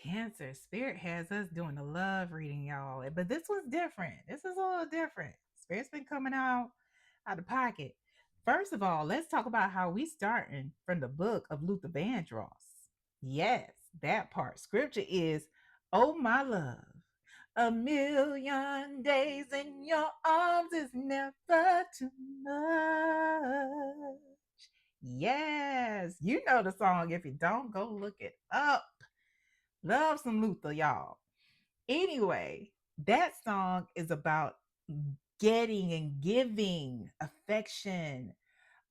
Cancer Spirit has us doing a love reading, y'all. But this one's different. This is a little different. Spirit's been coming out of pocket. First of all, let's talk about how we starting from the book of Luther Vandross. Yes, that part. Scripture is, "Oh my love, a million days in your arms is never too much." Yes, you know the song. If you don't, go look it up. Love some Luther, y'all. Anyway, that song is about getting and giving affection,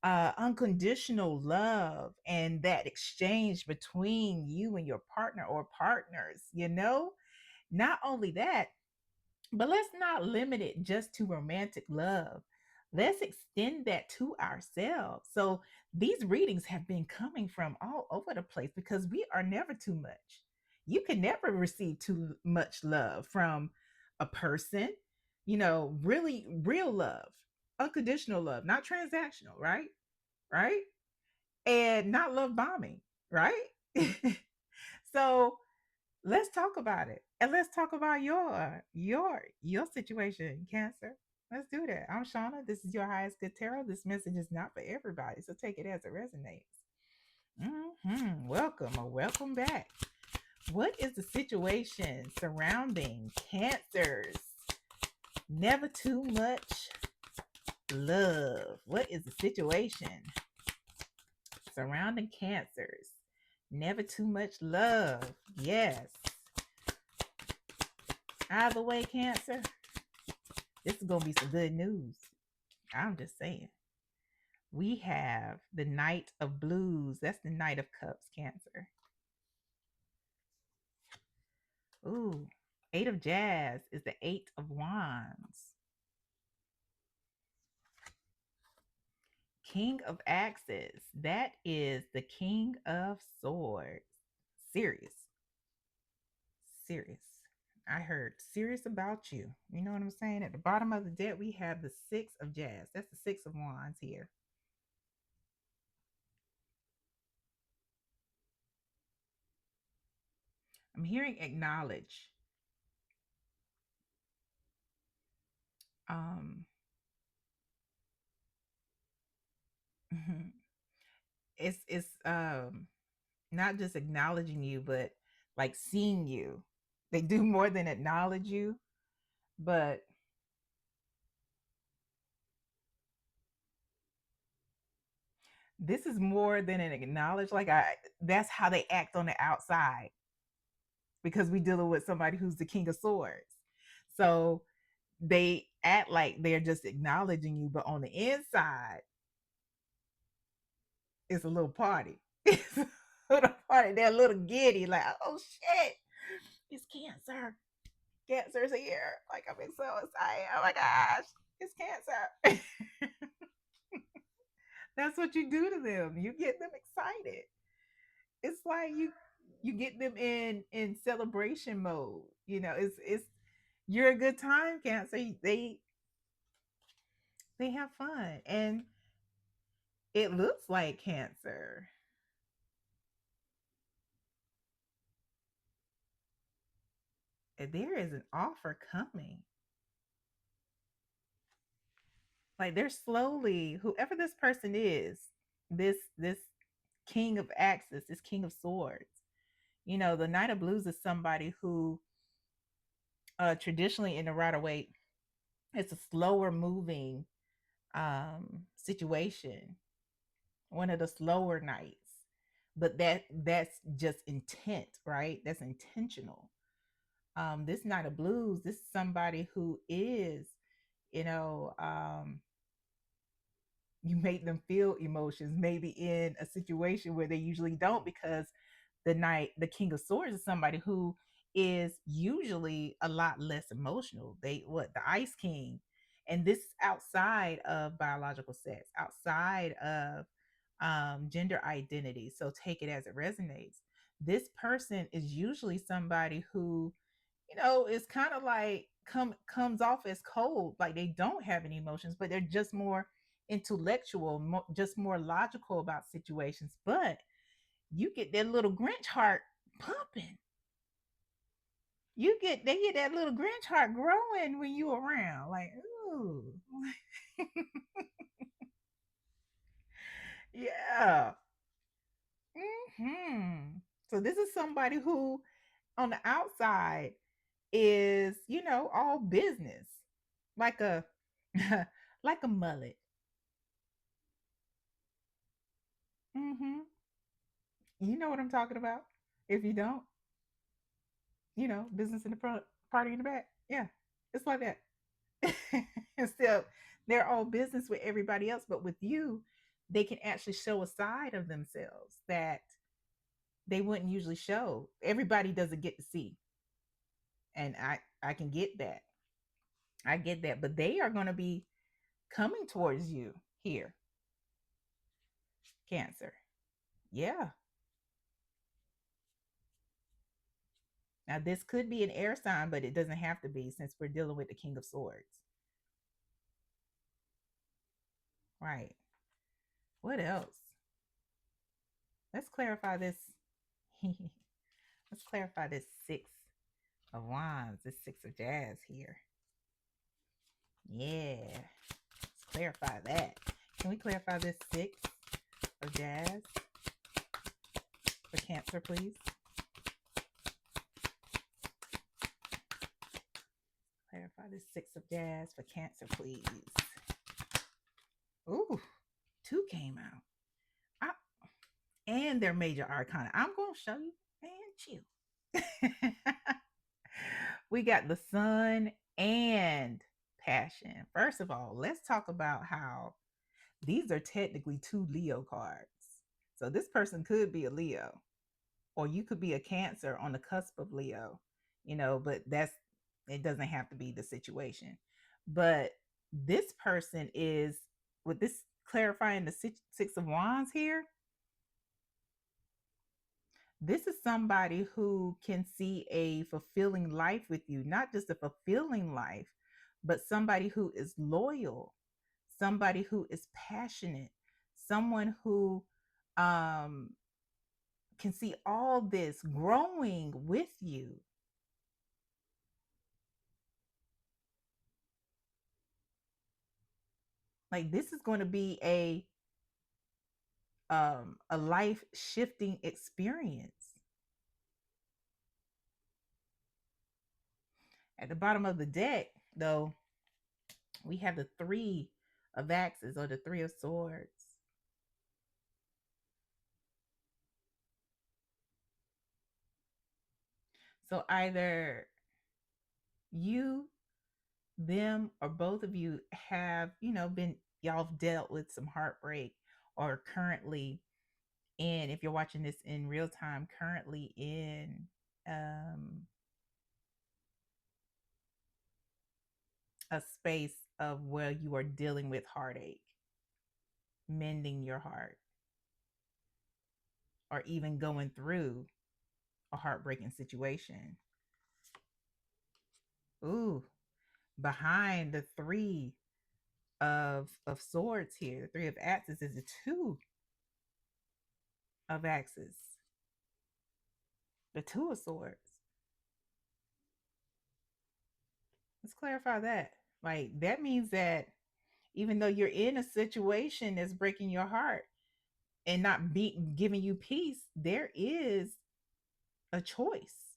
unconditional love, and that exchange between you and your partner or partners, you know? Not only that, but let's not limit it just to romantic love. Let's extend that to ourselves. So these readings have been coming from all over the place because we are never too much. You can never receive too much love from a person, really real love, unconditional love, not transactional, right? Right? And not love bombing, right? So let's talk about it. And let's talk about your situation, Cancer. Let's do that. I'm Shauna. This is your highest good tarot. This message is not for everybody, so take it as it resonates. Welcome or welcome back. What is the situation surrounding Cancers? Never too much love. What is the situation surrounding Cancers? Never too much love. Yes. Either way, Cancer, this is going to be some good news. I'm just saying. We have the Knight of Blues. That's the Knight of Cups, Cancer. Ooh, Eight of Jazz is the Eight of Wands. King of Axes, that is the King of Swords. Serious. Serious. I heard serious about you. You know what I'm saying? At the bottom of the deck, we have the Six of Jazz. That's the Six of Wands here. I'm hearing acknowledge. Um, it's not just acknowledging you, but like seeing you. They do more than acknowledge you, but this is more than an acknowledge. Like I that's how they act on the outside because we dealing with somebody who's the King of Swords. So they act like they're just acknowledging you, but on the inside, it's a little party. It's a little party. They're a little giddy, like, oh shit, it's Cancer. Cancer's here. Like I'm so excited. Oh my gosh, it's Cancer. That's what you do to them. You get them excited. It's like you get them in celebration mode. It's you're a good time, Cancer. They have fun, and it looks like Cancer. There is an offer coming. Like they're slowly, whoever this person is, this King of Axes, this King of Swords. The Knight of Blues is somebody who traditionally in the Rider Waite, it's a slower moving situation, one of the slower nights. But that's just intent, right? That's intentional. This Knight of Blues, this is somebody who is, you know, um, you make them feel emotions maybe in a situation where they usually don't, because the King of Swords is somebody who is usually a lot less emotional. The Ice King, and this is outside of biological sex, outside of gender identity. So take it as it resonates. This person is usually somebody who, is kind of like comes off as cold, like they don't have any emotions, but they're just more intellectual, just more logical about situations. But you get that little Grinch heart pumping. They get that little Grinch heart growing when you around. Like, ooh. Yeah. Hmm. So this is somebody who on the outside is, all business. Like a like a mullet. Hmm. You know what I'm talking about? If you don't, business in the front, party in the back. Yeah. It's like that. Instead, they're all business with everybody else, but with you, they can actually show a side of themselves that they wouldn't usually show. Everybody doesn't get to see, and I can get that. I get that, but they are going to be coming towards you here, Cancer. Yeah. Now this could be an air sign, but it doesn't have to be since we're dealing with the King of Swords. Right. What else? Let's clarify this. Let's clarify this Six of Wands, this Six of Jazz here. Yeah. Let's clarify that. Can we clarify this Six of Jazz for Cancer, please? Clarify this Six of Jazz for Cancer, please. Ooh, two came out. I, and their major arcana. I'm going to show you. Man, chill. We got the Sun and Passion. First of all, let's talk about how these are technically two Leo cards. So this person could be a Leo, or you could be a Cancer on the cusp of Leo, but it doesn't have to be the situation. But this person is, with this clarifying the Six of Wands here, this is somebody who can see a fulfilling life with you, not just a fulfilling life, but somebody who is loyal, somebody who is passionate, someone who um, can see all this growing with you. Like this is going to be a life shifting experience. At the bottom of the deck, though, we have the Three of Axes or the Three of Swords. So either you, them, or both of you have, been, y'all have dealt with some heartbreak, or currently in, if you're watching this in real time, currently in um, a space of where you are dealing with heartache, mending your heart, or even going through a heartbreaking situation. Ooh, behind the Three of Swords here, the Three of Axes is the Two of Axes, the Two of Swords. Let's clarify that. Like that means that even though you're in a situation that's breaking your heart and not giving you peace, there is a choice.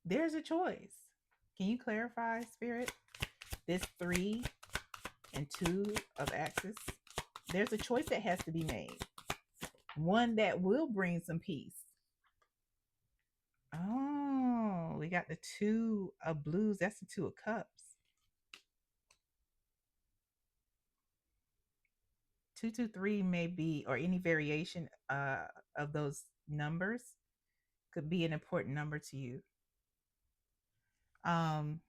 There's a choice. Can you clarify, Spirit? This Three and Two of Axes. There's a choice that has to be made. One that will bring some peace. Oh, we got the Two of Blues. That's the Two of Cups. 223 may be, or any variation of those numbers could be an important number to you. Um,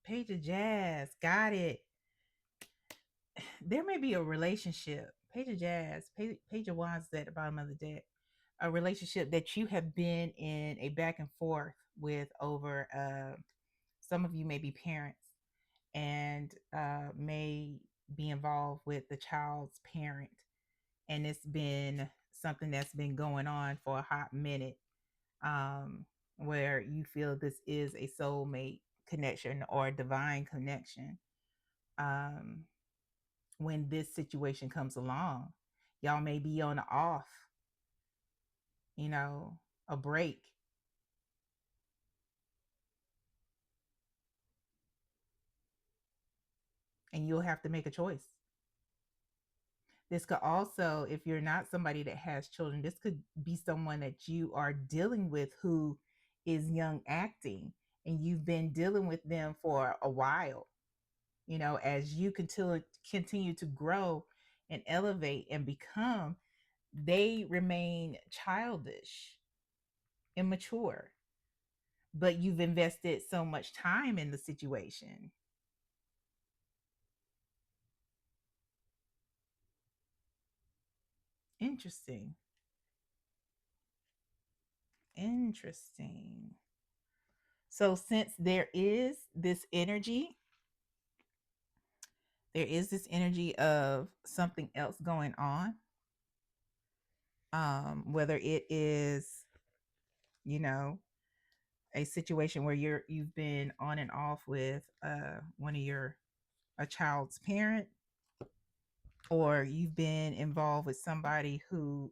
Page of Jazz, got it. There may be a relationship. Page of Jazz, Page of Wands at the bottom of the deck. A relationship that you have been in a back and forth with over. Some of you may be parents, and may be involved with the child's parent. And it's been something that's been going on for a hot minute, um, where you feel this is a soulmate connection or a divine connection. Um, when this situation comes along, y'all may be on a off, you know, a break, and you'll have to make a choice. This could also, if you're not somebody that has children, this could be someone that you are dealing with who is young acting, and you've been dealing with them for a while. You know, as you continue to grow and elevate and become, they remain childish, immature, but you've invested so much time in the situation. Interesting. Interesting. So since there is this energy of something else going on, whether it is, you know, a situation where you've been on and off with one of your a child's parent, or you've been involved with somebody who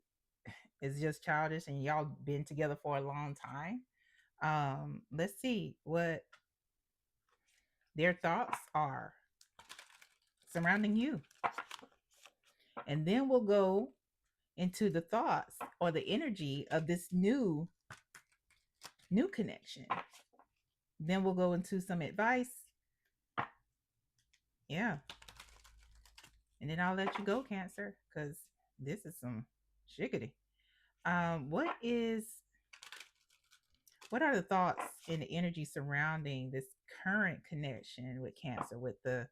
is just childish and y'all been together for a long time. Let's see what their thoughts are surrounding you, and then we'll go into the thoughts or the energy of this new connection. Then we'll go into some advice. Yeah. And then I'll let you go, Cancer, because this is some shiggity. What is what are the thoughts and the energy surrounding this current connection with Cancer, with the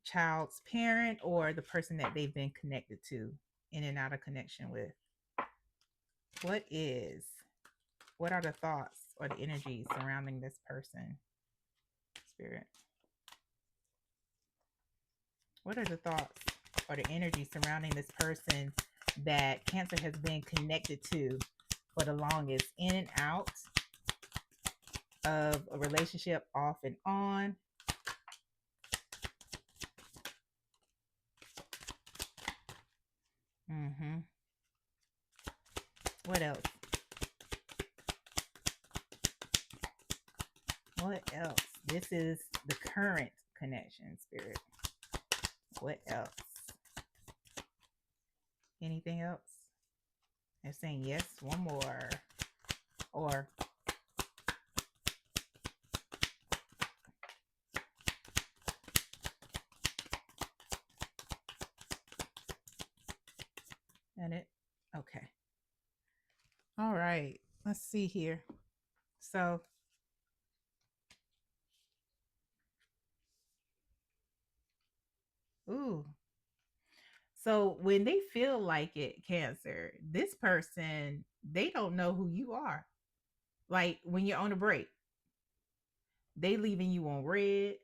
child's parent or the person that they've been connected to, in and out of connection with? What is what are the thoughts or the energy surrounding this person, Spirit? What are the thoughts or the energy surrounding this person that Cancer has been connected to for the longest, in and out of a relationship, off and on? Mm-hmm. What else? What else? This is the current connection, Spirit. What else? Anything else? They're saying yes, one more. Or and it okay. All right. Let's see here. So ooh. So when they feel like it, Cancer, this person, they don't know who you are. Like when you're on a break, they leaving you on red.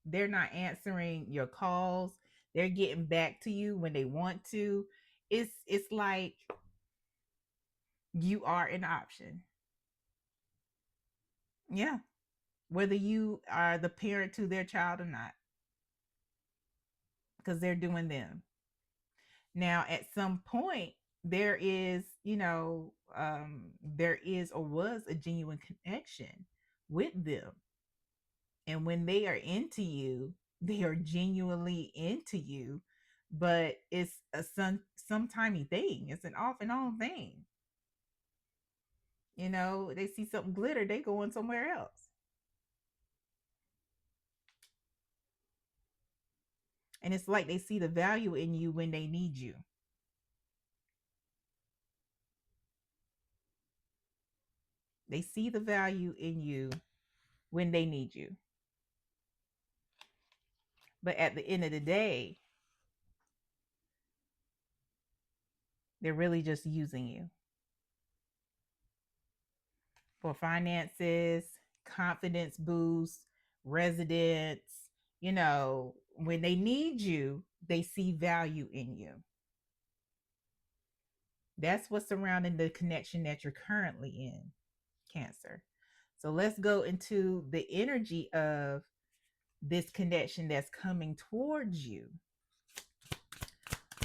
They're not answering your calls. They're getting back to you when they want to. It's like you are an option. Yeah. Whether you are the parent to their child or not, because they're doing them. Now, at some point, there is, there is or was a genuine connection with them. And when they are into you, they are genuinely into you, but it's some timey thing. It's an off and on thing. You know, they see something glitter, they going somewhere else. And it's like they see the value in you when they need you. They see the value in you when they need you. But at the end of the day, they're really just using you for finances, confidence boost, residents, when they need you, they see value in you. That's what's surrounding the connection that you're currently in, Cancer. So let's go into the energy of this connection that's coming towards you.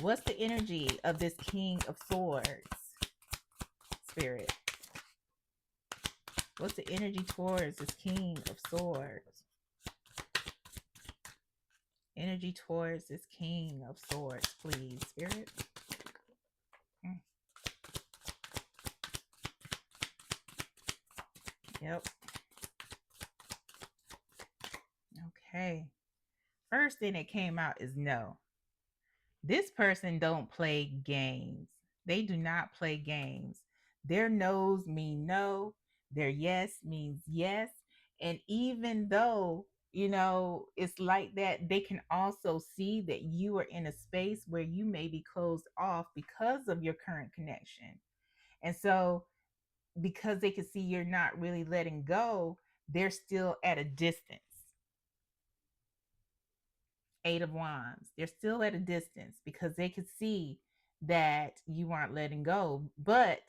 What's the energy of this King of Swords, Spirit? What's the energy towards this King of Swords? Energy towards this King of Swords, please, Spirit. Yep. Okay. First thing that came out is no. This person don't play games. They do not play games. Their no's mean no. Their yes means yes. And even though, it's like that, they can also see that you are in a space where you may be closed off because of your current connection. And so, because they can see you're not really letting go, they're still at a distance. Eight of Wands. They're still at a distance because they could see that you aren't letting go. But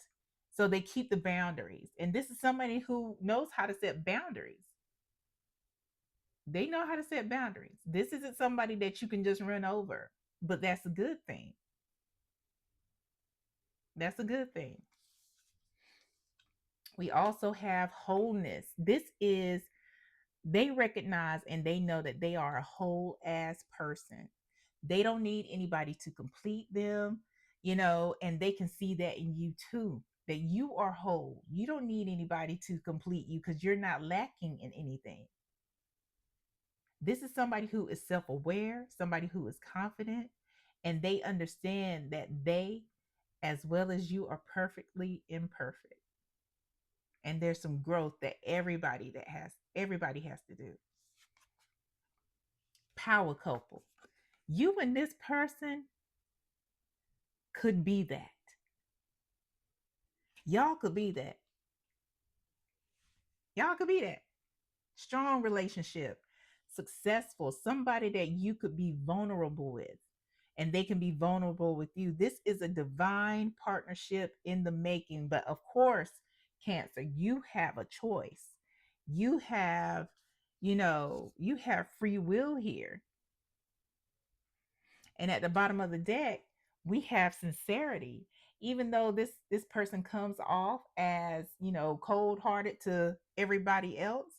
so they keep the boundaries. And this is somebody who knows how to set boundaries. They know how to set boundaries. This isn't somebody that you can just run over, but that's a good thing. That's a good thing. We also have wholeness. This is, they recognize and they know that they are a whole ass person. They don't need anybody to complete them, and they can see that in you too, that you are whole. You don't need anybody to complete you because you're not lacking in anything. This is somebody who is self aware, somebody who is confident, and they understand that they, as well as you, are perfectly imperfect. And there's some growth that everybody has to do. Power couple. You and this person could be that. Y'all could be that. Y'all could be that. Strong relationship, successful, somebody that you could be vulnerable with, and they can be vulnerable with you. This is a divine partnership in the making. But of course, Cancer, you have a choice. You have, you have free will here. And at the bottom of the deck, we have sincerity. Even though this person comes off as, cold-hearted to everybody else,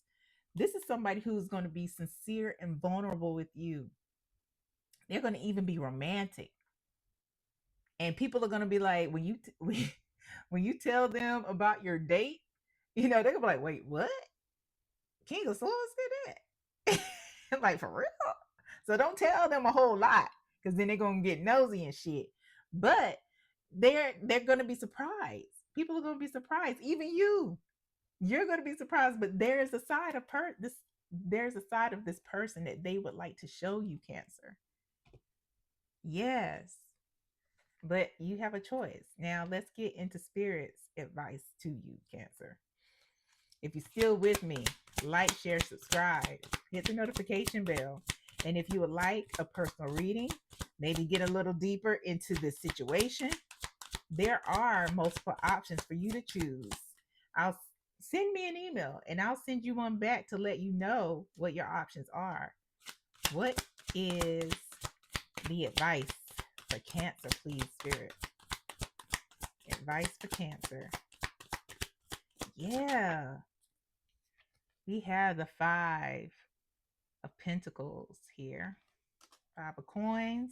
this is somebody who's going to be sincere and vulnerable with you. They're going to even be romantic. And people are going to be like, when you tell them about your date, they're going to be like, "Wait, what? King of Swords did that?" Like, for real? So don't tell them a whole lot, because then they're gonna get nosy and shit. But they're gonna be surprised. People are gonna be surprised. Even you're gonna be surprised. But there's a side of there's a side of this person that they would like to show you, Cancer. Yes, but you have a choice. Now let's get into Spirit's advice to you, Cancer. If you're still with me, like, share, subscribe, hit the notification bell. And if you would like a personal reading, maybe get a little deeper into this situation, there are multiple options for you to choose. I'll send me an email and I'll send you one back to let you know what your options are. What is the advice for Cancer, please, Spirit? Advice for Cancer. Yeah. We have the 5 of Pentacles here. 5 of Coins.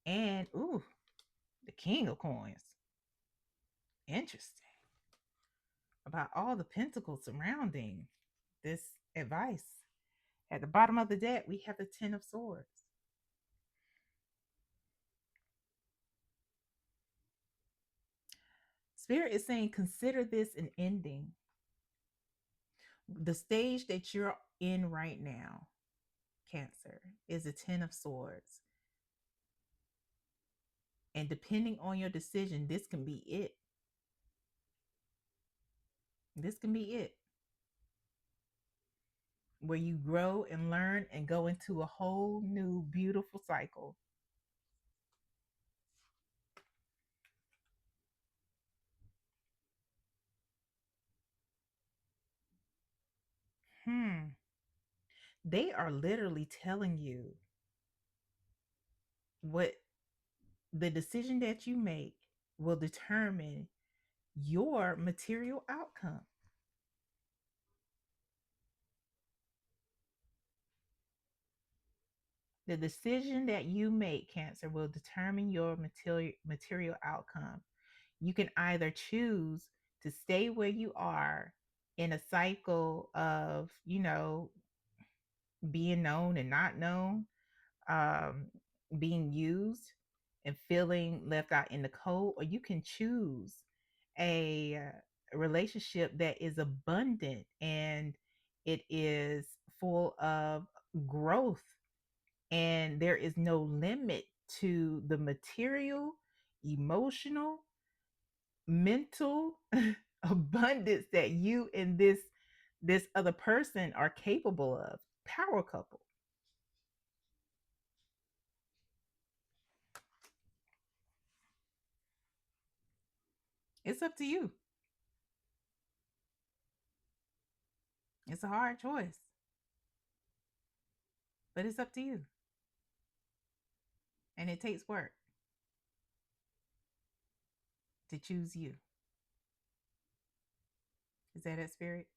And, the King of Coins. Interesting. About all the pentacles surrounding this advice. At the bottom of the deck, we have the 10 of Swords. Spirit is saying, consider this an ending. The stage that you're in right now, Cancer, is a 10 of Swords. And depending on your decision, this can be it. This can be it. where you grow and learn and go into a whole new beautiful cycle. Hmm. They are literally telling you what the decision that you make will determine your material outcome. The decision that you make, Cancer, will determine your material outcome. You can either choose to stay where you are in a cycle of, being known and not known, um, being used and feeling left out in the cold, or you can choose a relationship that is abundant and it is full of growth, and there is no limit to the material, emotional, mental abundance that you and this other person are capable of. Power couple. It's up to you. It's a hard choice, but it's up to you. And it takes work to choose you. Is that it, spirit?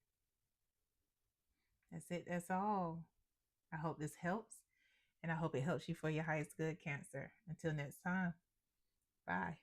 That's it. That's all. I hope this helps. And I hope it helps you for your highest good, Cancer. Until next time. Bye.